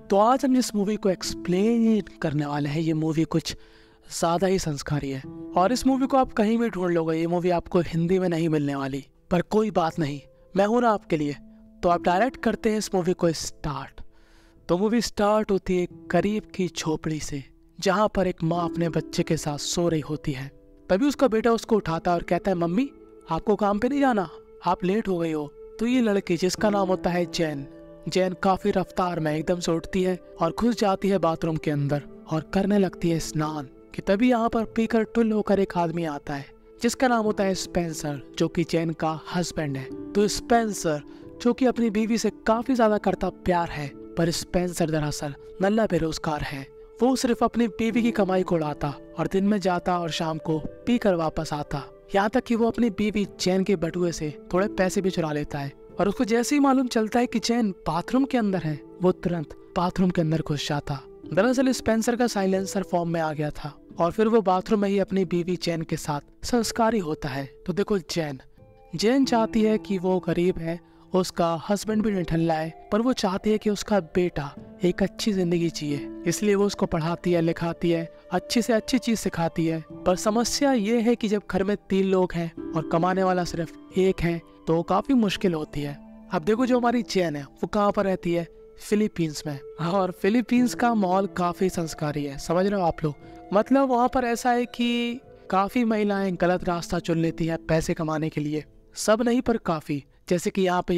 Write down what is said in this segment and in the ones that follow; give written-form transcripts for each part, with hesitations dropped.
तो आज हम जिस मूवी को एक्सप्लेन करने वाले हैं, ये मूवी कुछ ज़्यादा ही संस्कारी है और इस मूवी को आप कहीं भी ढूंढ लोगे, ये मूवी आपको हिंदी में नहीं मिलने वाली। पर कोई बात नहीं, मैं हूं ना आपके लिए। तो आप डायरेक्ट करते हैं इस मूवी को स्टार्ट। तो मूवी स्टार्ट होती है गरीब की झोपड़ी से, जहाँ पर एक माँ अपने बच्चे के साथ सो रही होती है। तभी उसका बेटा उसको उठाता है और कहता है, मम्मी आपको काम पे नहीं जाना, आप लेट हो गई हो। तो ये लड़की जिसका नाम होता है जैन काफी रफ्तार में एकदम से उठती है और घुस जाती है बाथरूम के अंदर और करने लगती है स्नान। कि तभी यहाँ पर पीकर टुल होकर एक आदमी आता है जिसका नाम होता है स्पेंसर, जो कि जैन का हस्बैंड है। तो स्पेंसर जो कि अपनी बीवी से काफी ज्यादा करता प्यार है, पर स्पेंसर दरअसल नल्ला बेरोजगार है। वो सिर्फ अपनी बीवी की कमाई को उड़ाता और दिन में जाता और शाम को पीकर वापस आता। यहाँ तक कि वो अपनी बीवी जैन के बटुए से थोड़े पैसे भी चुरा लेता है और उसको जैसे ही मालूम चलता है कि जैन बाथरूम के अंदर है, वो तुरंत बाथरूम के अंदर घुस जाता। दरअसल स्पेंसर का साइलेंसर फॉर्म में आ गया था और फिर वो बाथरूम में ही अपनी बीवी जैन के साथ संस्कारी होता है। तो देखो जैन चाहती है कि वो गरीब है, उसका हस्बैंड भी निठल्ला है, पर वो चाहती है कि उसका बेटा एक अच्छी जिंदगी जिए, इसलिए वो उसको पढ़ाती है, लिखाती है, अच्छी से अच्छी चीज सिखाती है। पर समस्या ये है कि जब घर में 3 लोग हैं और कमाने वाला सिर्फ एक है, तो काफी मुश्किल होती है। अब देखो जो हमारी जैन है वो कहाँ पर रहती है, फिलीपींस में। और फिलीपींस का माहौल काफी संस्कारी है, समझ रहे हो आप लोग। मतलब वहाँ पर ऐसा है कि काफी महिलाएं गलत रास्ता चुन लेती है पैसे कमाने के लिए, सब नहीं पर काफी। जैसे कि यहाँ पे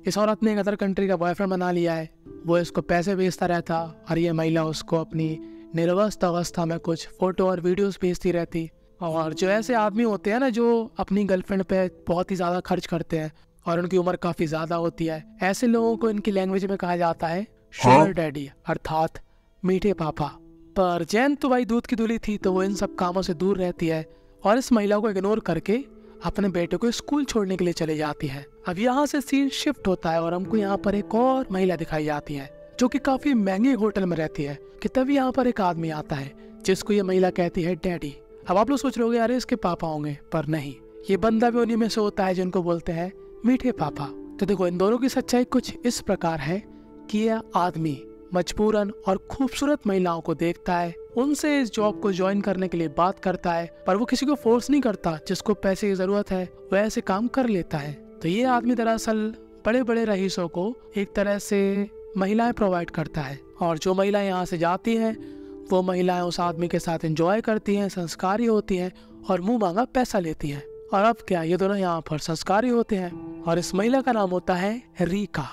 इस औरत ने एक अदर कंट्री का बॉयफ्रेंड बना लिया है, वो इसको पैसे भेजता रहता और ये महिला उसको अपनी निर्वस्त अवस्था में कुछ फोटो और वीडियोस भेजती रहती। और जो ऐसे आदमी होते हैं ना, जो अपनी गर्लफ्रेंड पे बहुत ही ज्यादा खर्च करते हैं और उनकी उम्र काफी ज्यादा होती है, ऐसे लोगों को इनकी लैंग्वेज में कहा जाता है शुगर डैडी, अर्थात मीठे पापा। पर जैन तो भाई दूध की दूली थी, तो वो इन सब कामों से दूर रहती है और इस महिला को इग्नोर करके अपने बेटे को स्कूल छोड़ने के लिए चली जाती है। अब यहाँ से सीन शिफ्ट होता है और हमको यहाँ पर एक और महिला दिखाई जाती है जो कि काफी महंगे होटल में रहती है। कि तभी यहाँ पर एक आदमी आता है जिसको ये महिला कहती है डैडी। अब आप लोग सोच रहे होंगे अरे इसके पापा होंगे, पर नहीं, ये बंदा भी उन्हीं में से होता है जिनको बोलते हैं मीठे पापा। तो देखो इन दोनों की सच्चाई कुछ इस प्रकार है कि यह आदमी मजबूरन और खूबसूरत महिलाओं को देखता है, उनसे इस जॉब को ज्वाइन करने के लिए बात करता है, पर वो किसी को फोर्स नहीं करता। जिसको पैसे की जरूरत है वो ऐसे काम कर लेता है। तो ये आदमी दरअसल बड़े बड़े रईसों को एक तरह से महिलाएं प्रोवाइड करता है और जो महिलाएं यहाँ से जाती हैं वो महिलाएं उस आदमी के साथ एंजॉय करती हैं, संस्कारी होती हैं और मुंह मांगा पैसा लेती हैं। और अब क्या, ये दोनों यहाँ पर संस्कारी होते हैं और इस महिला का नाम होता है रीका।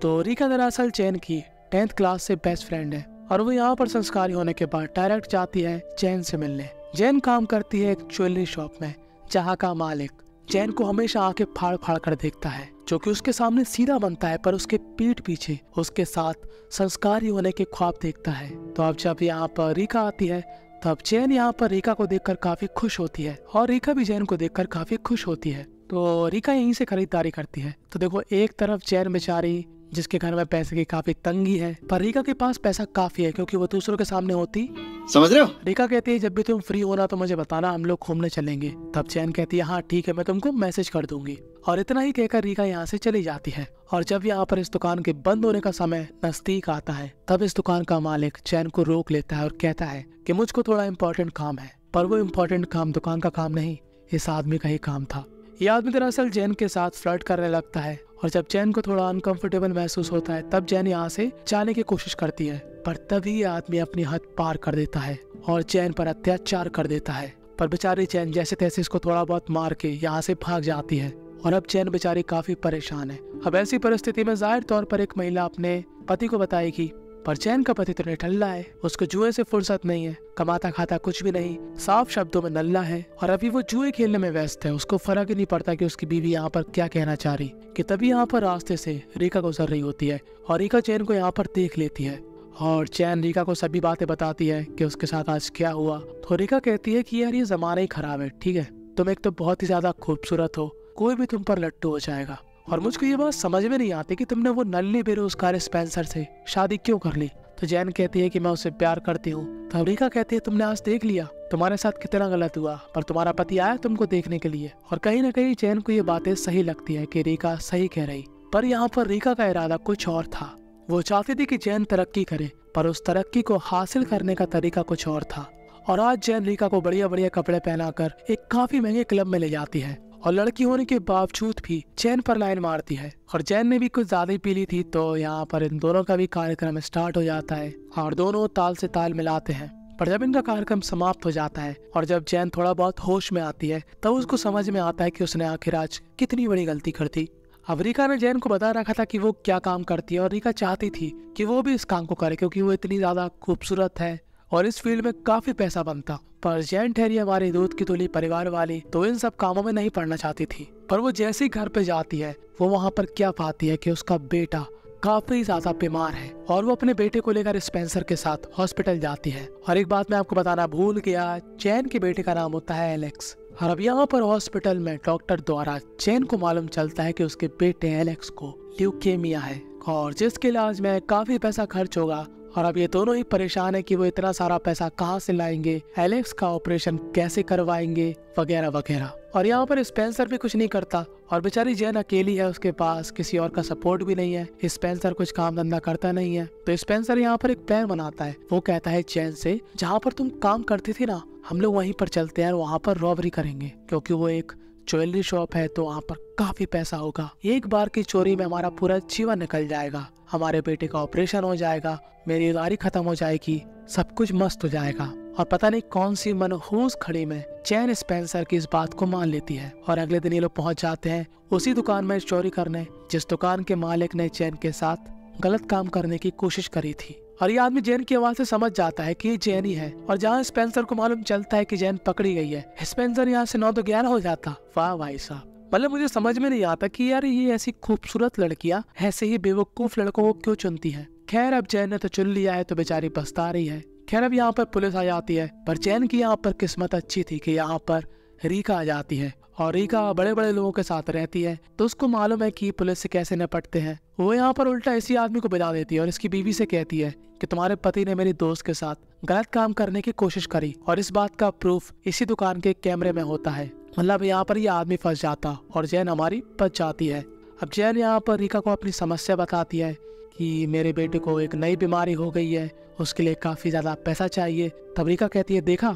तो रीका दरअसल जैन की 10th क्लास से बेस्ट फ्रेंड है और वो यहाँ पर संस्कारी होने के बाद डायरेक्ट जाती है जैन से मिलने। जैन काम करती है एक ज्वेलरी शॉप में, जहाँ का मालिक जैन को हमेशा आके फाड़ फाड़ कर देखता है, जो कि उसके सामने सीधा बनता है पर उसके पीठ पीछे उसके साथ संस्कारी होने के ख्वाब देखता है। तो अब जब यहाँ पर रीका आती है तब जैन यहाँ पर रीका को देखकर काफी खुश होती है और रीका भी जैन को देखकर काफी खुश होती है। तो रीका यहीं से खरीदारी करती है। तो देखो एक तरफ जैन बेचारी जिसके घर में पैसे की काफी तंगी है, पर रीका के पास पैसा काफी है क्योंकि वो दूसरों के सामने होती, समझ रहे हो। रीका कहती है जब भी तुम फ्री होना तो मुझे बताना, हम लोग घूमने चलेंगे। तब जैन कहती है हाँ ठीक है, मैं तुमको मैसेज कर दूंगी। और इतना ही कहकर रीका यहाँ से चली जाती है। और जब यहाँ पर इस दुकान के बंद होने का समय नजदीक आता है, तब इस दुकान का मालिक जैन को रोक लेता है और कहता है कि मुझको थोड़ा इम्पोर्टेंट काम है। पर वो इम्पोर्टेंट काम दुकान का काम नहीं, इस आदमी का ही काम था। ये आदमी दरअसल जैन के साथ फ्लर्ट करने लगता है और जब जैन को थोड़ा अनकंफर्टेबल महसूस होता है तब जैन यहाँ से जाने की कोशिश करती है, पर तभी ये आदमी अपनी हद पार कर देता है और जैन पर अत्याचार कर देता है। पर बेचारी जैन जैसे तैसे इसको थोड़ा बहुत मार के यहाँ से भाग जाती है और अब जैन बेचारी काफी परेशान है। अब ऐसी परिस्थिति में जाहिर तौर पर एक महिला अपने पति को बताएगी, पर जैन का पति तो निठल्ला है, उसको जुए से फुर्सत नहीं है, कमाता खाता कुछ भी नहीं, साफ शब्दों में नल्ला है और अभी वो जुए खेलने में व्यस्त है। उसको फर्क ही नहीं पड़ता कि उसकी बीवी यहाँ पर क्या कहना चाह रही। कि तभी यहाँ पर रास्ते से रीका गुजर रही होती है और रीका जैन को यहाँ पर देख लेती है और जैन रीका को सभी बातें बताती है कि उसके साथ आज क्या हुआ। तो रीका कहती है कि यार ये जमाना ही खराब है, ठीक है, तुम एक तो बहुत ही ज्यादा खूबसूरत हो, कोई भी तुम पर लट्टू हो जाएगा। और मुझको ये बात समझ में नहीं आती कि तुमने वो नल्ले बेरोजगार स्पेंसर से शादी क्यों कर ली। तो जैन कहती है कि मैं उससे प्यार करती हूँ। तो रीका कहती है तुमने आज देख लिया तुम्हारे साथ कितना गलत हुआ, पर तुम्हारा पति आया तुमको देखने के लिए। और कहीं ना कहीं जैन को ये बातें सही लगती है कि रीका सही कह रही, पर यहाँ पर रीका का इरादा कुछ और था। वो चाहती थी कि जैन तरक्की करे, पर उस तरक्की को हासिल करने का तरीका कुछ और था। और आज जैन रीका को बढ़िया बढ़िया कपड़े पहनाकर एक काफी महंगे क्लब में ले जाती है और लड़की होने के बावजूद भी जैन पर लाइन मारती है। और जैन ने भी कुछ ज्यादा ही पी ली थी, तो यहाँ पर इन दोनों का भी कार्यक्रम स्टार्ट हो जाता है और दोनों ताल से ताल मिलाते हैं। पर जब इनका कार्यक्रम समाप्त हो जाता है और जब जैन थोड़ा बहुत होश में आती है, तब उसको समझ में आता है कि उसने आखिर आज कितनी बड़ी गलती कर दी। अब रीका ने जैन को बता रखा था कि वो क्या काम करती है और रीका चाहती थी कि वो भी इस काम को करे, क्योंकि वो इतनी ज्यादा खूबसूरत है और इस फील्ड में काफी पैसा बनता। पर जैन ठहरी हमारी दूध की तुली परिवार वाली तो इन सब कामों में नहीं पड़ना चाहती थी। पर वो जैसे ही घर पे जाती है, वो वहाँ पर क्या पाती है कि उसका बेटा काफी ज्यादा बीमार है और वो अपने बेटे को लेकर स्पेंसर के साथ हॉस्पिटल जाती है। और एक बात मैं आपको बताना भूल गया, जैन के बेटे का नाम होता है एलेक्स। और अब यहाँ पर हॉस्पिटल में डॉक्टर द्वारा जैन को मालूम चलता है कि उसके बेटे एलेक्स को ल्यूकेमिया है और जिसके इलाज में काफी पैसा खर्च होगा। और अब ये दोनों ही परेशान है कि वो इतना सारा पैसा कहाँ से लाएंगे, एलेक्स का ऑपरेशन कैसे करवाएंगे, वगैरह वगैरह। और यहाँ पर स्पेंसर भी कुछ नहीं करता और बेचारी जैन अकेली है, उसके पास किसी और का सपोर्ट भी नहीं है। स्पेंसर कुछ काम धंधा करता नहीं है, तो स्पेंसर यहाँ पर एक प्लान बनाता है। वो कहता है जैन से, जहाँ पर तुम काम करती थी ना, हम लोग वहीं पर चलते हैं और वहाँ पर रॉबरी करेंगे, क्योंकि वो एक ज्वेलरी शॉप है तो वहाँ पर काफी पैसा होगा। एक बार की चोरी में हमारा पूरा जीवन निकल जाएगा, हमारे बेटे का ऑपरेशन हो जाएगा, मेरी गाड़ी खत्म हो जाएगी, सब कुछ मस्त हो जाएगा। और पता नहीं कौन सी मनहूस खड़ी में जैन स्पेंसर की इस बात को मान लेती है। और अगले दिन ये लोग पहुंच जाते हैं उसी दुकान में चोरी करने जिस दुकान के मालिक ने जैन के साथ गलत काम करने की कोशिश करी थी। और ये आदमी जैन की आवाज से समझ जाता है कि ये जैन ही है। और जहाँ स्पेंसर को मालूम चलता है कि जैन पकड़ी गई है, स्पेंसर यहाँ से 9 तो 11 हो जाता। वाह भाई साहब, मतलब मुझे समझ में नहीं आता कि यार ये ऐसी खूबसूरत लड़कियां ऐसे ही बेवकूफ लड़कों को क्यों चुनती हैं। खैर अब जैन ने तो चुन लिया है तो बेचारी पछता रही है। खैर अब यहाँ पर पुलिस आ जाती है, पर जैन की यहाँ पर किस्मत अच्छी थी कि यहाँ पर रीका आ जाती है और रीका बड़े बड़े लोगों के साथ रहती है, तो उसको मालूम है कि पुलिस से कैसे निपटते हैं। वो यहाँ पर उल्टा इसी आदमी को बजा देती है और इसकी बीवी से कहती है कि तुम्हारे पति ने मेरी दोस्त के साथ गलत काम करने की कोशिश करी और इस बात का प्रूफ इसी दुकान के कैमरे में होता है। मतलब यहाँ पर ये आदमी फंस जाता और जैन हमारी बच जाती है। अब जैन यहाँ पर रीका को अपनी समस्या बताती है कि मेरे बेटे को एक नई बीमारी हो गई है, उसके लिए काफी ज्यादा पैसा चाहिए। तब रीका कहती है, देखा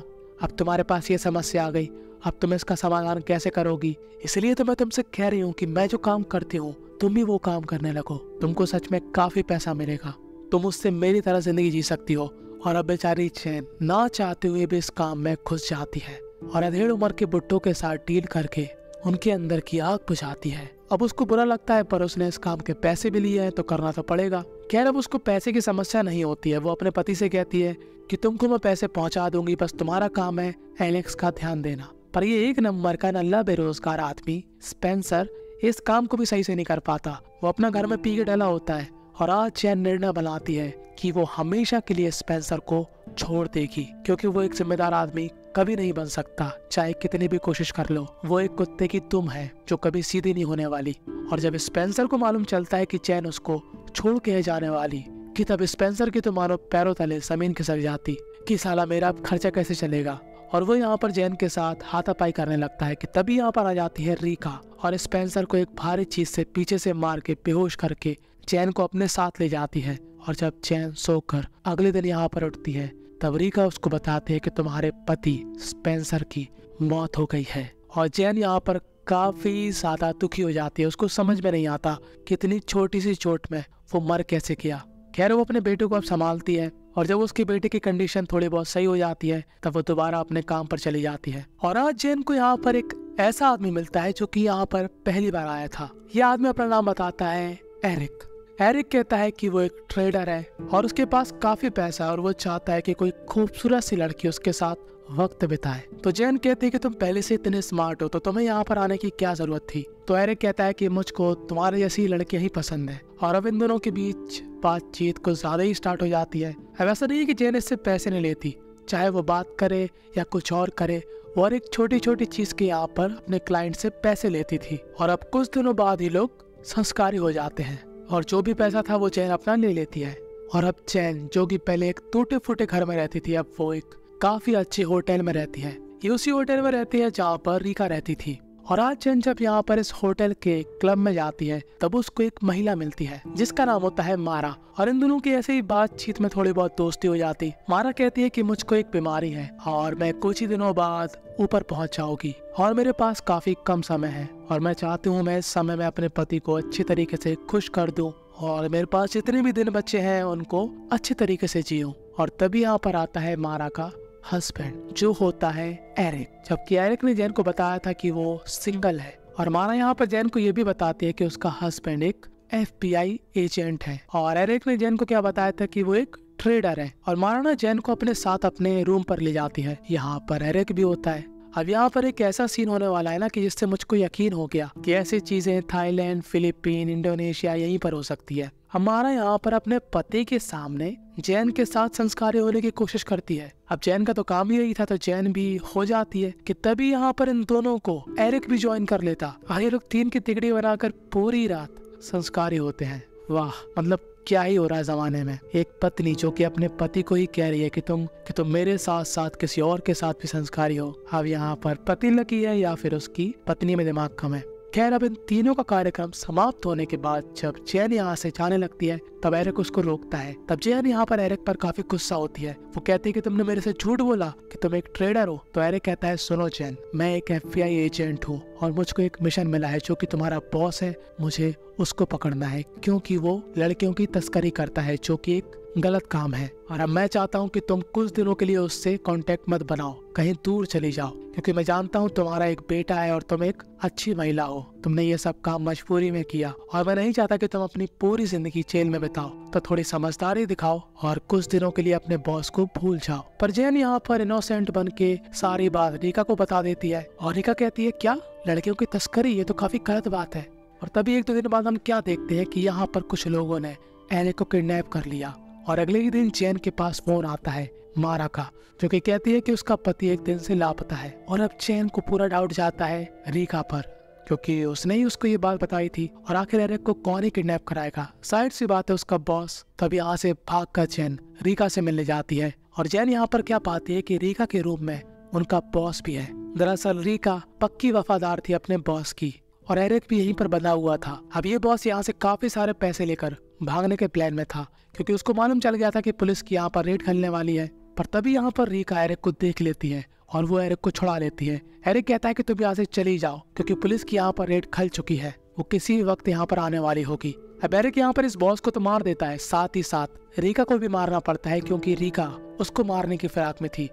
अब तुम्हारे पास ये समस्या आ गई, अब तुम इसका समाधान कैसे करोगी, इसलिए तो मैं तुमसे कह रही हूँ कि मैं जो काम करती हूँ तुम भी वो काम करने लगो, तुमको सच में काफी पैसा मिलेगा, तुम उससे मेरी तरह जिंदगी जी सकती हो। और अब बेचारी जैन ना चाहते हुए भी इस काम में घुस जाती है और अधेड़ उम्र के बुड्ढों के साथ डील करके उनके अंदर की आग बुझाती है। अब उसको बुरा लगता है, पर उसने इस काम के पैसे भी लिए हैं तो करना तो पड़ेगा। खैर अब उसको पैसे की समस्या नहीं होती है, वो अपने पति से कहती है कि तुमको मैं पैसे पहुंचा दूंगी, बस तुम्हारा काम है एलेक्स का ध्यान देना। पर ये एक नंबर का नल्ला बेरोजगार आदमी स्पेंसर इस काम को भी सही से नहीं कर पाता। वो अपना घर में पी के डला होता है और आज जैन निर्णय बनाती है कि वो हमेशा के लिए स्पेंसर को छोड़ देगी, क्योंकि वो एक जिम्मेदार आदमी कभी नहीं बन सकता, चाहे कितनी भी कोशिश कर लो। वो एक कुत्ते की तुम है जो कभी सीधी नहीं होने वाली। और जब स्पेंसर को मालूम चलता है कि जैन उसको छोड़ के है जाने वाली, कि तब स्पेंसर की तो मानो पैरों तले जमीन खिसक जाती कि साला मेरा अब खर्चा कैसे चलेगा। और वो यहाँ पर जैन के साथ हाथापाई करने लगता है कि तभी यहाँ पर आ जाती है रीका और स्पेंसर को एक भारी चीज से पीछे से मार के बेहोश करके जैन को अपने साथ ले जाती है। और जब जैन सोकर अगले दिन यहाँ पर उठती है, तब रीका उसको बताती है कि तुम्हारे पति स्पेंसर की मौत हो गई है। और जैन यहाँ पर काफी ज्यादा दुखी हो जाती है, उसको समझ में नहीं आता कि इतनी छोटी सी चोट में वो मर कैसे गया। खैर वो अपने बेटे को अब संभालती है और जब उसके बेटे की कंडीशन थोड़ी बहुत सही हो जाती है, तब वो दोबारा अपने काम पर चली जाती है। और आज जैन को यहाँ पर एक ऐसा आदमी मिलता है जो कि यहाँ पर पहली बार आया था। यह आदमी अपना नाम बताता है एरिक। एरिक कहता है कि वो एक ट्रेडर है और उसके पास काफी पैसा है और वो चाहता है कि कोई खूबसूरत सी लड़की उसके साथ वक्त बिताए। तो जैन कहती है कि तुम पहले से इतने स्मार्ट हो तो तुम्हें यहाँ पर आने की क्या जरूरत थी। तो एरिक कहता है कि मुझको तुम्हारे जैसी लड़कियां ही पसंद है। और अब इन दोनों के बीच बातचीत कुछ ज्यादा ही स्टार्ट हो जाती है। अब ऐसा नहीं है कि जैन इससे पैसे नहीं लेती, चाहे वो बात करे या कुछ और करे, और एक छोटी छोटी चीज के यहाँ पर अपने क्लाइंट से पैसे लेती थी। और अब कुछ दिनों बाद ही लोग संस्कारी हो जाते हैं और जो भी पैसा था वो जैन अपना ले लेती है। और अब जैन जो कि पहले एक टूटे फूटे घर में रहती थी, अब वो एक काफी अच्छे होटल में रहती है। ये उसी होटल में रहती है जहाँ पर रीका रहती थी। और आज जैन जब यहाँ पर इस होटल के क्लब में जाती है तब उसको एक महिला मिलती है जिसका नाम होता है मारा। और इन दोनों की ऐसे ही बातचीत में थोड़ी बहुत दोस्ती हो जाती। मारा कहती है कि मुझको एक बीमारी है और मैं कुछ ही दिनों बाद ऊपर पहुंच जाऊंगी और मेरे पास काफी कम समय है और मैं चाहती हूँ मैं इस समय में अपने पति को अच्छी तरीके से खुश कर दूं और मेरे पास जितने भी दिन बचे हैं उनको अच्छे तरीके से जीऊं। और तभी यहाँ पर आता है मारा का हस्बैंड जो होता है एरिक। जबकि एरिक ने जैन को बताया था कि वो सिंगल है और मारा यहाँ पर जैन को ये भी बताती है कि उसका हस्बैंड एक FBI एजेंट है। और एरिक ने जैन को क्या बताया था कि वो एक ट्रेडर है। और मारा ना जैन को अपने साथ अपने रूम पर ले जाती है। यहाँ पर एरिक भी होता है। अब यहाँ पर एक ऐसा सीन होने वाला है ना कि जिससे मुझको यकीन हो गया कि ऐसी चीजें थाईलैंड, फिलीपीन, इंडोनेशिया यहीं पर हो सकती है। हमारा यहाँ पर अपने पति के सामने जैन के साथ संस्कारी होने की कोशिश करती है। अब जैन का तो काम ही यही था तो जैन भी हो जाती है कि तभी यहाँ पर इन दोनों को एरिक भी ज्वाइन कर लेता और ये लोग 3 की तिगड़ी बनाकर पूरी रात संस्कारी होते हैं। वाह, मतलब क्या ही हो रहा है जमाने में। एक पत्नी जो कि अपने पति को ही कह रही है कि तुम मेरे साथ साथ किसी और के साथ भी संस्कारी हो। अब यहाँ पर पति लकी है या फिर उसकी पत्नी में दिमाग कम है। खैर, अब इन तीनों का कार्यक्रम समाप्त होने के बाद जब जैन यहाँ से जाने लगती है तब एरिक उसको रोकता है। तब जैन यहाँ पर एरिक पर काफी गुस्सा होती है। वो कहती है कि तुमने मेरे से झूठ बोला कि तुम एक ट्रेडर हो। तो एरिक कहता है, सुनो जैन, मैं एक FBI एजेंट हूँ और मुझको एक मिशन मिला है जो कि तुम्हारा बॉस है, मुझे उसको पकड़ना है क्योंकि वो लड़कियों की तस्करी करता है जो कि एक गलत काम है। और अब मैं चाहता हूँ कि तुम कुछ दिनों के लिए उससे कांटेक्ट मत बनाओ, कहीं दूर चली जाओ, क्योंकि मैं जानता हूँ तुम्हारा एक बेटा है और तुम एक अच्छी महिला हो। तुमने ये सब काम मजबूरी में किया और मैं नहीं चाहता कि तुम अपनी पूरी जिंदगी जेल में बिताओ। तो थोड़ी समझदारी दिखाओ और कुछ दिनों के लिए अपने बॉस को भूल जाओ। पर जैन यहाँ पर इनोसेंट बन के सारी बात रीका को बता देती है और रीका कहती है, क्या लड़कियों की तस्करी, ये तो काफी गलत बात है। और तभी 1-2 दिन बाद हम क्या देखते हैं कि यहाँ पर कुछ लोगों ने एरिक को किडनैप कर लिया। और अगले ही दिन जैन के पास फोन आता है मारा का, जो कि कहती है कि उसका पति एक दिन से लापता है। और अब जैन को पूरा डाउट जाता है रीका पर, क्योंकि उसने ही उसको ये बात बताई थी। और आखिर एरिक को कौन ही किडनैप कराएगा? साइड सी बात है उसका बॉस। तब यहाँ से भागकर जैन रीका से मिलने जाती है और जैन यहाँ पर क्या पाती है कि रीका के रूम में उनका बॉस भी है। दरअसल रीका पक्की वफादार थी अपने बॉस की और एरिक भी यहीं पर बंधा हुआ था। अब ये बॉस यहाँ से काफी सारे पैसे लेकर भागने के प्लान में था, क्योंकि उसको मालूम चल गया था कि पुलिस की यहाँ पर रेड खलने वाली है। पर तभी यहाँ पर रीका एरिक को देख लेती है और वो एरिक को छुड़ा लेती है। एरिक कहता है कि तुम यहाँ से चली जाओ क्योंकि पुलिस की यहाँ पर रेड खल चुकी है, वो किसी वक्त यहाँ पर आने वाली होगी। अब एरिक यहाँ पर इस बॉस को तो मार देता है, साथ ही साथ रीका को भी मारना पड़ता है क्योंकि रीका उसको मारने की फिराक में थी।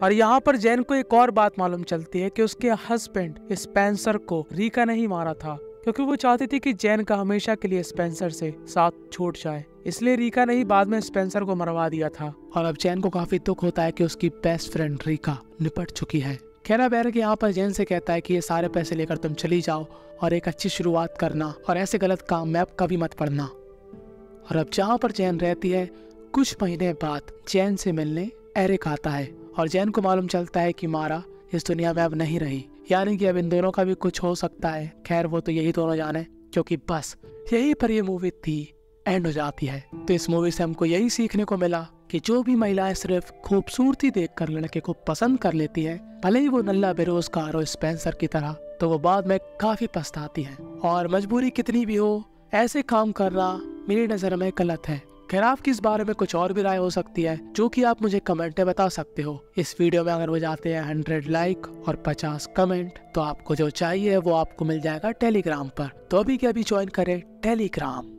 और यहाँ पर जैन को एक और बात मालूम चलती है कि उसके हस्बैंड स्पेंसर को रीका नहीं मारा था, क्योंकि वो चाहती थी कि जैन का हमेशा के लिए स्पेंसर से साथ छूट जाए। इसलिए रीका ने ही बाद में स्पेंसर को मरवा दिया था। और अब जैन को काफी दुख होता है कि उसकी बेस्ट फ्रेंड रीका निपट चुकी है। खैर, अब एरिक यहाँ पर जैन से कहता है कि ये सारे पैसे लेकर तुम चली जाओ और एक अच्छी शुरुआत करना और ऐसे गलत काम में अब कभी मत पड़ना। और अब जहाँ पर जैन रहती है, कुछ महीने बाद जैन से मिलने एरिक आता है और जैन को मालूम चलता है कि मारा इस दुनिया में अब नहीं रही, यानी कि अब इन दोनों का भी कुछ हो सकता है। खैर, वो तो यही दोनों जाने, क्योंकि बस यही पर ये मूवी थी एंड हो जाती है। तो इस मूवी से हमको यही सीखने को मिला कि जो भी महिलाएं सिर्फ खूबसूरती देखकर लड़के को पसंद कर लेती है, भले ही वो नल्ला बेरोजगार हो स्पेंसर की तरह, तो वो बाद में काफी पछताती है। और मजबूरी कितनी भी हो, ऐसे काम करना मेरी नजर में गलत है। खैर, आपकी इस बारे में कुछ और भी राय हो सकती है जो कि आप मुझे कमेंट में बता सकते हो। इस वीडियो में अगर वो जाते हैं 100 लाइक और 50 कमेंट, तो आपको जो चाहिए वो आपको मिल जाएगा टेलीग्राम पर। तो अभी के अभी ज्वाइन करें टेलीग्राम।